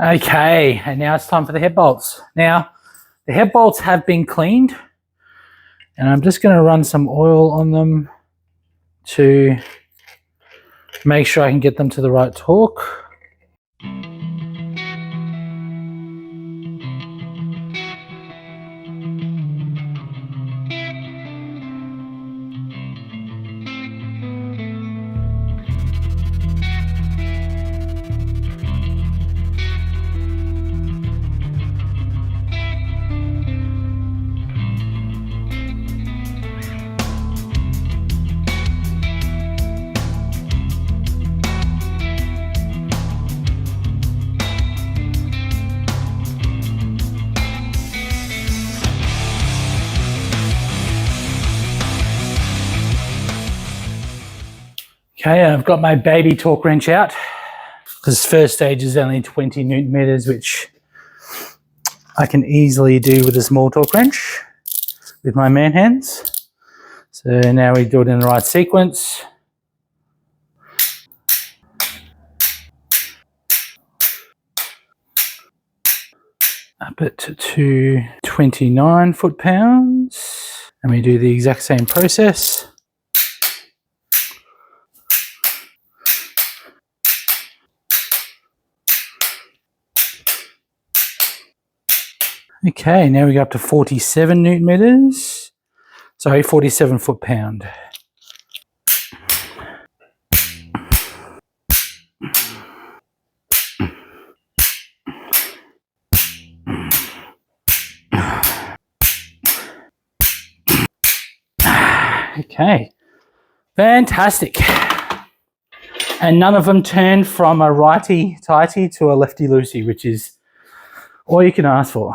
Okay, and now it's time for the head bolts. Now, the head bolts have been cleaned, and I'm just going to run some oil on them to make sure I can get them to the right torque. Okay, I've got my baby torque wrench out because first stage is only 20 Newton meters, which I can easily do with a small torque wrench with my man hands. So now we do it in the right sequence. Up it to 29 foot-pounds, and we do the exact same process. Okay, now we go up to 47 Newton meters. Sorry, 47 foot-pound. Okay, fantastic. And none of them turned from a righty-tighty to a lefty-loosey, which is all you can ask for.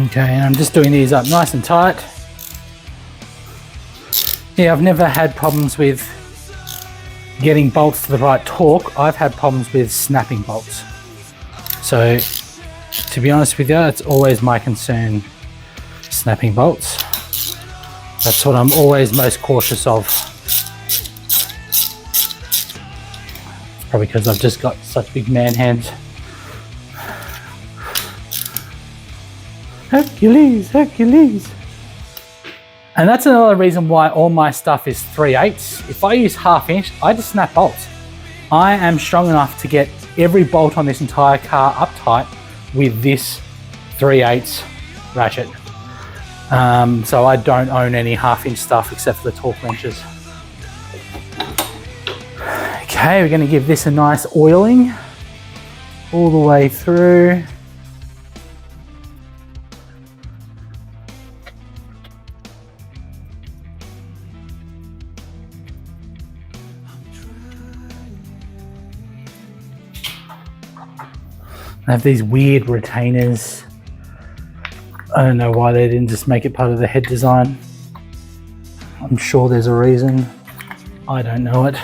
Okay, and I'm just doing these up nice and tight. Yeah, I've never had problems with getting bolts to the right torque. I've had problems with snapping bolts. So, to be honest with you, it's always my concern, snapping bolts. That's what I'm always most cautious of. Probably because I've just got such big man hands. Hercules, Hercules. And that's another reason why all my stuff is 3/8. If I use 1/2 inch, I just snap bolts. I am strong enough to get every bolt on this entire car uptight with this 3/8 ratchet. So I don't own any 1/2 inch stuff except for the torque wrenches. Okay, we're going to give this a nice oiling all the way through. They have these weird retainers. I don't know why they didn't just make it part of the head design. I'm sure there's a reason. I don't know it.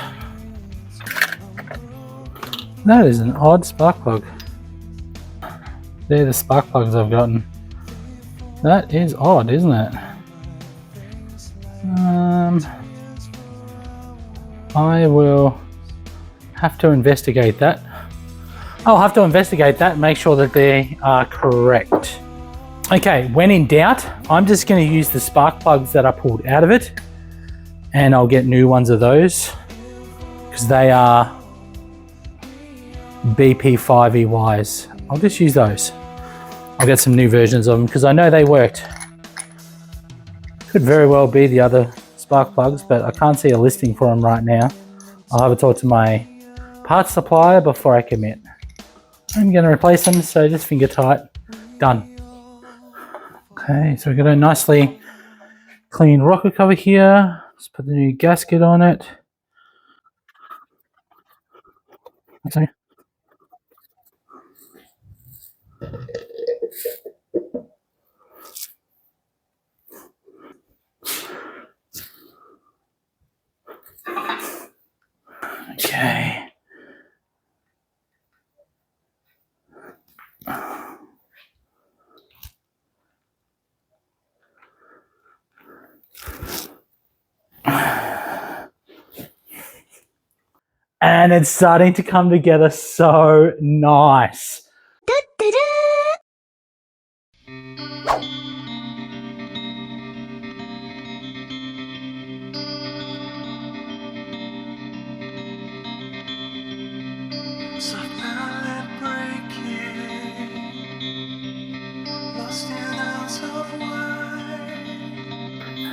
That is an odd spark plug. They're the spark plugs I've gotten. That is odd, isn't it? I will have to investigate that. I'll have to investigate that and make sure that they are correct. Okay, when in doubt, I'm just going to use the spark plugs that I pulled out of it, and I'll get new ones of those because they are BP5EYs. I'll just use those. I'll get some new versions of them because I know they worked. Could very well be the other spark plugs, but I can't see a listing for them right now. I'll have a talk to my parts supplier before I commit. I'm going to replace them, so just finger tight. Done. Okay, so we've got a nicely clean rocker cover here. Let's put the new gasket on it. Okay. Okay. And it's starting to come together so nice.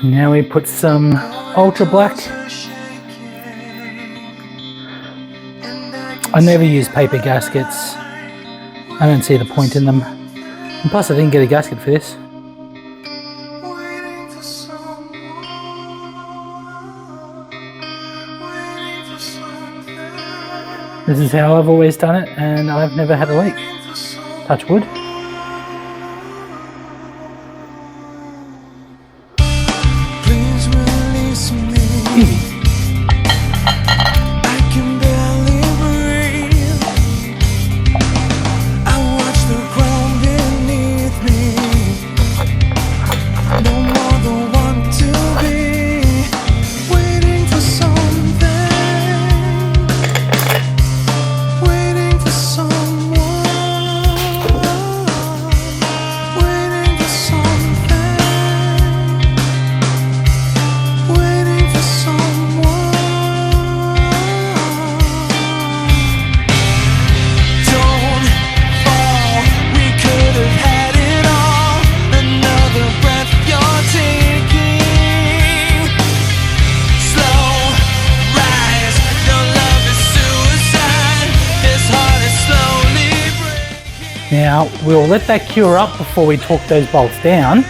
Now we put some ultra black. I never use paper gaskets. I don't see the point in them. And plus I didn't get a gasket for this. This is how I've always done it, and I've never had a leak. Touch wood. Easy. Now we'll let that cure up before we torque those bolts down.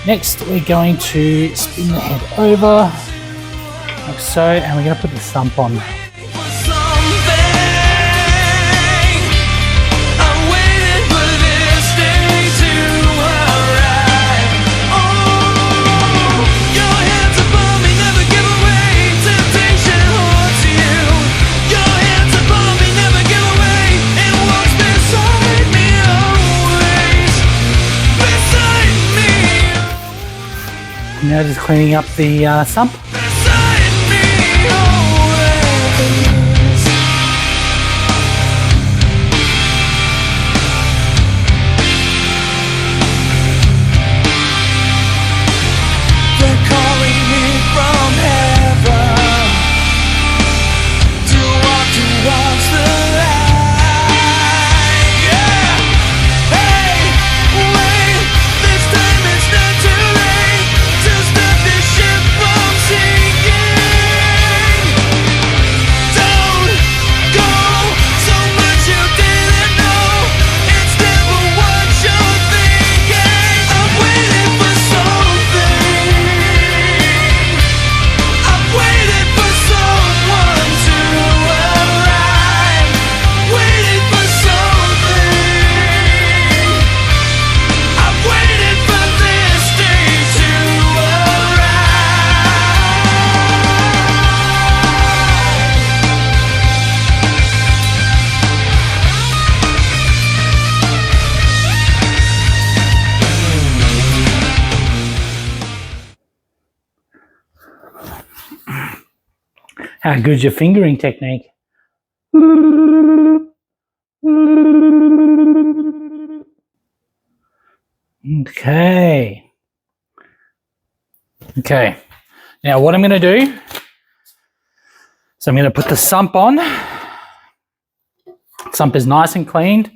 Next we're going to spin the head over like so, and we're going to put the sump on. Now just cleaning up the sump. From sea How good's your fingering technique? Okay. Okay. Now what I'm going to do, so I'm going to put the sump on. Sump is nice and cleaned.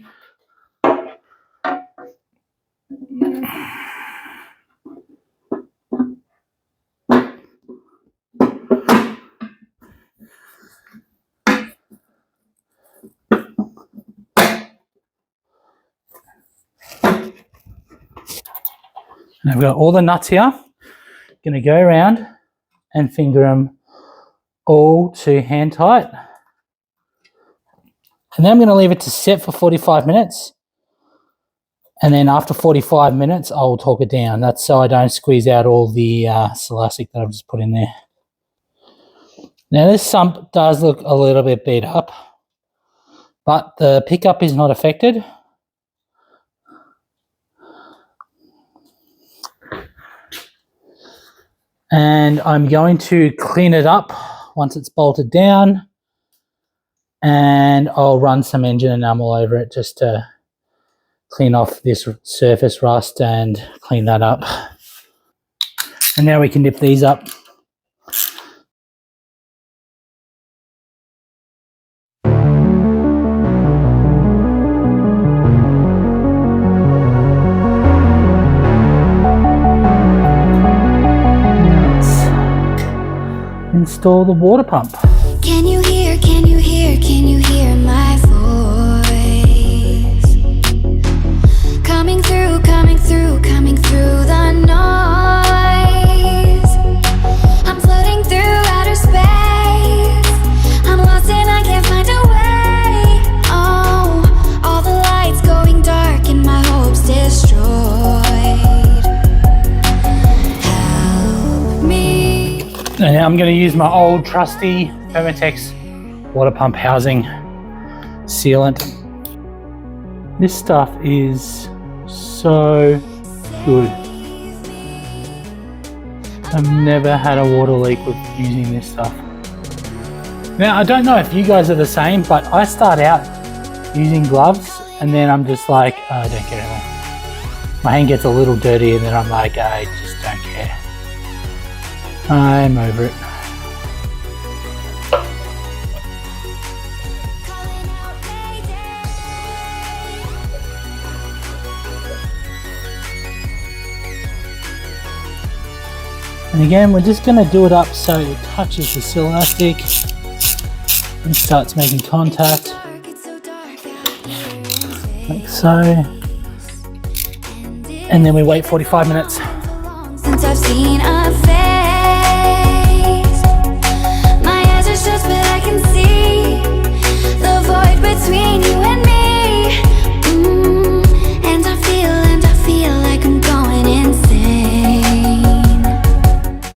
And I've got all the nuts here. Going to go around and finger them all to hand tight. And then I'm going to leave it to set for 45 minutes. And then after 45 minutes, I'll torque it down. That's so I don't squeeze out all the silastic that I've just put in there. Now this sump does look a little bit beat up, but the pickup is not affected. And I'm going to clean it up once it's bolted down, and I'll run some engine enamel over it just to clean off this surface rust and clean that up. And now we can dip these up. Install the water pump. Can you hear, can you hear, can you hear my voice? Coming through, coming through, coming through the noise. I'm floating through outer space. I'm lost and I can't find a way. Oh, all the lights going dark and my hopes destroyed. Help me. And now I'm going to use my old trusty Febest water pump housing sealant. This stuff is so good. I've never had a water leak with using this stuff. Now I don't know if you guys are the same, but I start out using gloves and then I'm just like, oh, I don't care anymore. My hand gets a little dirty and then I'm like, I just don't care. I'm over it. And again, we're just going to do it up so it touches the silastic and starts making contact, like so. And then we wait 45 minutes. Since I've seen